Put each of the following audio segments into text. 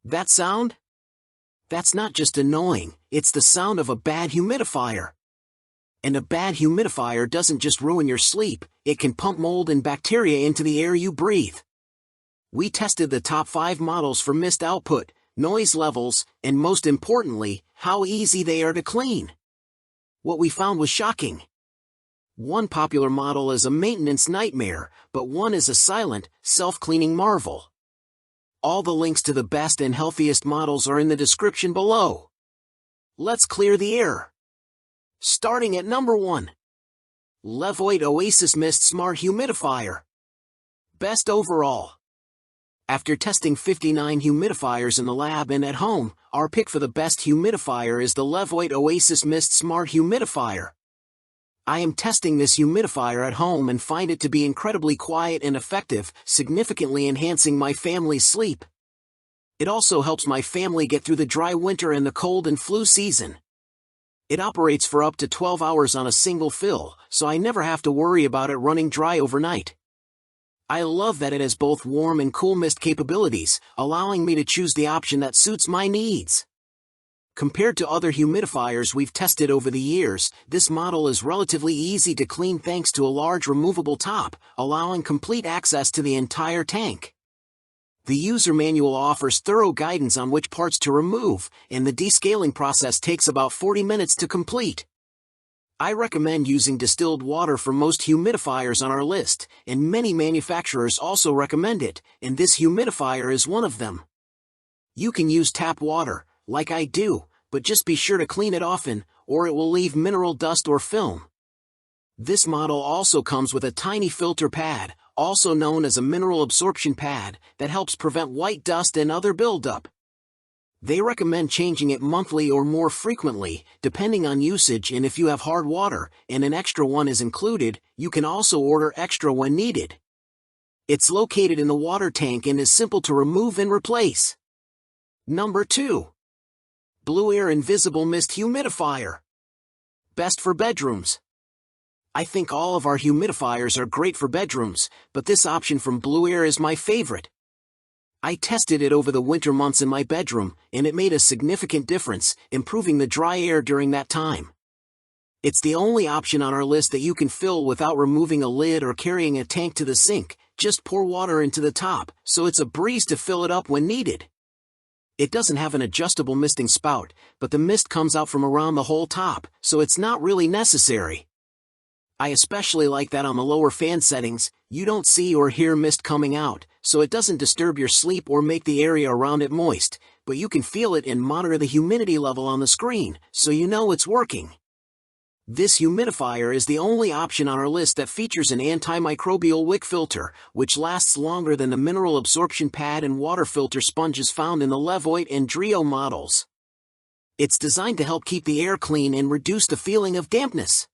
That sound? That's not just annoying, it's the sound of a bad humidifier. And a bad humidifier doesn't just ruin your sleep, it can pump mold and bacteria into the air you breathe. We tested the top 5 models for mist output, noise levels, and most importantly, how easy they are to clean. What we found was shocking. One popular model is a maintenance nightmare, but one is a silent, self-cleaning marvel. All the links to the best and healthiest models are in the description below. Let's clear the air. Starting at number 1. Levoit Oasis Mist Smart Humidifier. Best overall. After testing 59 humidifiers in the lab and at home, our pick for the best humidifier is the Levoit Oasis Mist Smart Humidifier. I am testing this humidifier at home and find it to be incredibly quiet and effective, significantly enhancing my family's sleep. It also helps my family get through the dry winter and the cold and flu season. It operates for up to 12 hours on a single fill, so I never have to worry about it running dry overnight. I love that it has both warm and cool mist capabilities, allowing me to choose the option that suits my needs. Compared to other humidifiers we've tested over the years, this model is relatively easy to clean thanks to a large removable top, allowing complete access to the entire tank. The user manual offers thorough guidance on which parts to remove, and the descaling process takes about 40 minutes to complete. I recommend using distilled water for most humidifiers on our list, and many manufacturers also recommend it, and this humidifier is one of them. You can use tap water, like I do, but just be sure to clean it often, or it will leave mineral dust or film. This model also comes with a tiny filter pad, also known as a mineral absorption pad, that helps prevent white dust and other buildup. They recommend changing it monthly or more frequently, depending on usage, and if you have hard water, and an extra one is included, you can also order extra when needed. It's located in the water tank and is simple to remove and replace. Number 2. Blueair Invisible Mist Humidifier. Best for bedrooms. I think all of our humidifiers are great for bedrooms, but this option from Blueair is my favorite. I tested it over the winter months in my bedroom, and it made a significant difference, improving the dry air during that time. It's the only option on our list that you can fill without removing a lid or carrying a tank to the sink. Just pour water into the top, so it's a breeze to fill it up when needed. It doesn't have an adjustable misting spout, but the mist comes out from around the whole top, so it's not really necessary. I especially like that on the lower fan settings, you don't see or hear mist coming out, so it doesn't disturb your sleep or make the area around it moist, but you can feel it and monitor the humidity level on the screen, so you know it's working. This humidifier is the only option on our list that features an antimicrobial wick filter, which lasts longer than the mineral absorption pad and water filter sponges found in the Levoit and Trio models. It's designed to help keep the air clean and reduce the feeling of dampness.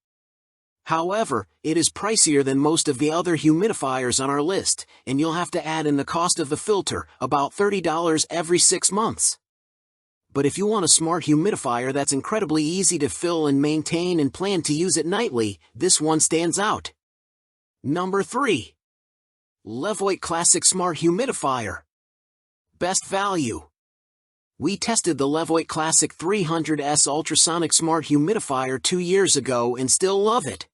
However, it is pricier than most of the other humidifiers on our list, and you'll have to add in the cost of the filter, about $30 every 6 months. But if you want a smart humidifier that's incredibly easy to fill and maintain and plan to use it nightly, this one stands out. Number 3. Levoit Classic Smart Humidifier. Best value. We tested the Levoit Classic 300S Ultrasonic Smart Humidifier 2 years ago and still love it.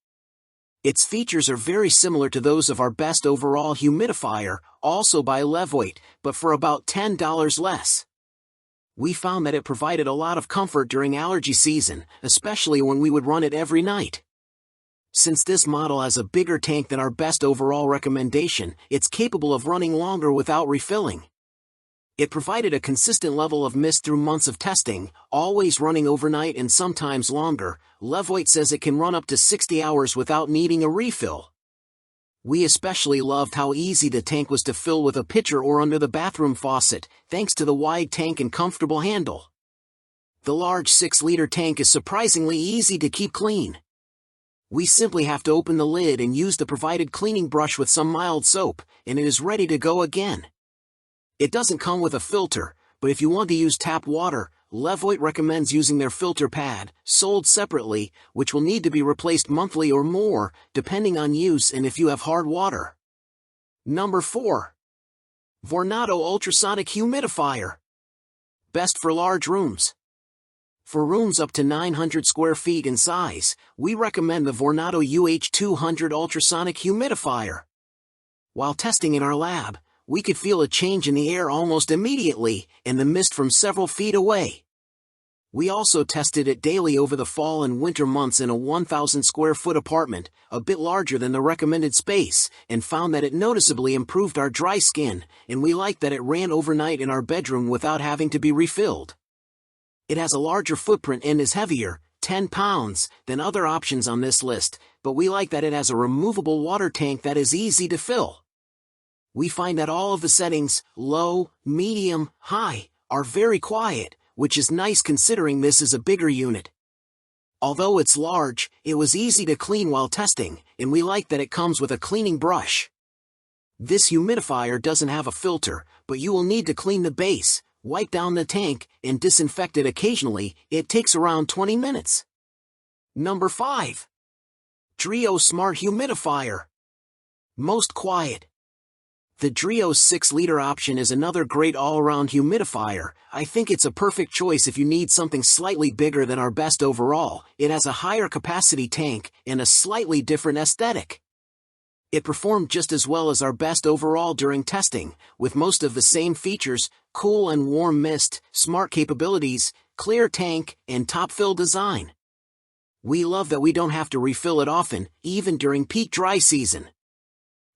Its features are very similar to those of our best overall humidifier, also by Levoit, but for about $10 less. We found that it provided a lot of comfort during allergy season, especially when we would run it every night. Since this model has a bigger tank than our best overall recommendation, it's capable of running longer without refilling. It provided a consistent level of mist through months of testing, always running overnight and sometimes longer. Levoit says it can run up to 60 hours without needing a refill. We especially loved how easy the tank was to fill with a pitcher or under the bathroom faucet, thanks to the wide tank and comfortable handle. The large 6-liter tank is surprisingly easy to keep clean. We simply have to open the lid and use the provided cleaning brush with some mild soap, and it is ready to go again. It doesn't come with a filter, but if you want to use tap water, Levoit recommends using their filter pad, sold separately, which will need to be replaced monthly or more, depending on use and if you have hard water. Number 4. Vornado Ultrasonic Humidifier. best for large rooms. For rooms up to 900 square feet in size, we recommend the Vornado UH200 ultrasonic humidifier. While testing in our lab, we could feel a change in the air almost immediately, and the mist from several feet away. We also tested it daily over the fall and winter months in a 1,000 square foot apartment, a bit larger than the recommended space, and found that it noticeably improved our dry skin, and we liked that it ran overnight in our bedroom without having to be refilled. It has a larger footprint and is heavier, 10 pounds, than other options on this list, but we like that it has a removable water tank that is easy to fill. We find that all of the settings, low, medium, high, are very quiet, which is nice considering this is a bigger unit. Although it's large, it was easy to clean while testing, and we like that it comes with a cleaning brush. This humidifier doesn't have a filter, but you will need to clean the base, wipe down the tank, and disinfect it occasionally. It takes around 20 minutes. Number 5. Drio Smart Humidifier. Most quiet. The Drio's 6-liter option is another great all-around humidifier. I think it's a perfect choice if you need something slightly bigger than our best overall. It has a higher capacity tank and a slightly different aesthetic. It performed just as well as our best overall during testing, with most of the same features: cool and warm mist, smart capabilities, clear tank, and top-fill design. We love that we don't have to refill it often, even during peak dry season.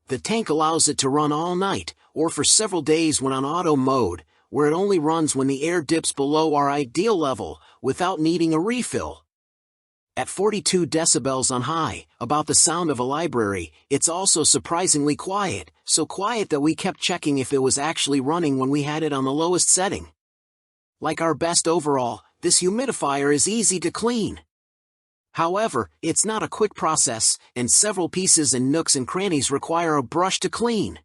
The tank allows it to run all night, or for several days when on auto mode, where it only runs when the air dips below our ideal level, without needing a refill. At 42 decibels on high, about the sound of a library, it's also surprisingly quiet, so quiet that we kept checking if it was actually running when we had it on the lowest setting. Like our best overall, this humidifier is easy to clean. However, it's not a quick process, and several pieces and nooks and crannies require a brush to clean.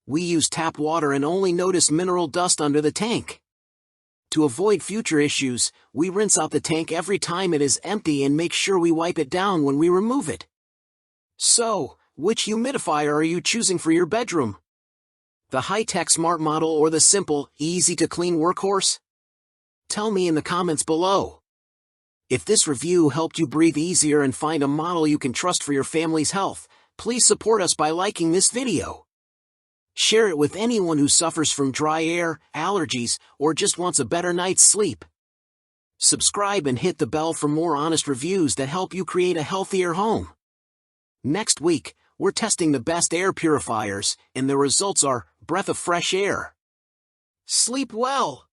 We use tap water and only notice mineral dust under the tank. To avoid future issues, we rinse out the tank every time it is empty and make sure we wipe it down when we remove it. So, which humidifier are you choosing for your bedroom? The high-tech smart model or the simple, easy-to-clean workhorse? Tell me in the comments below. If this review helped you breathe easier and find a model you can trust for your family's health, please support us by liking this video. Share it with anyone who suffers from dry air, allergies, or just wants a better night's sleep. Subscribe and hit the bell for more honest reviews that help you create a healthier home. Next week, we're testing the best air purifiers, and the results are breath of fresh air. Sleep well!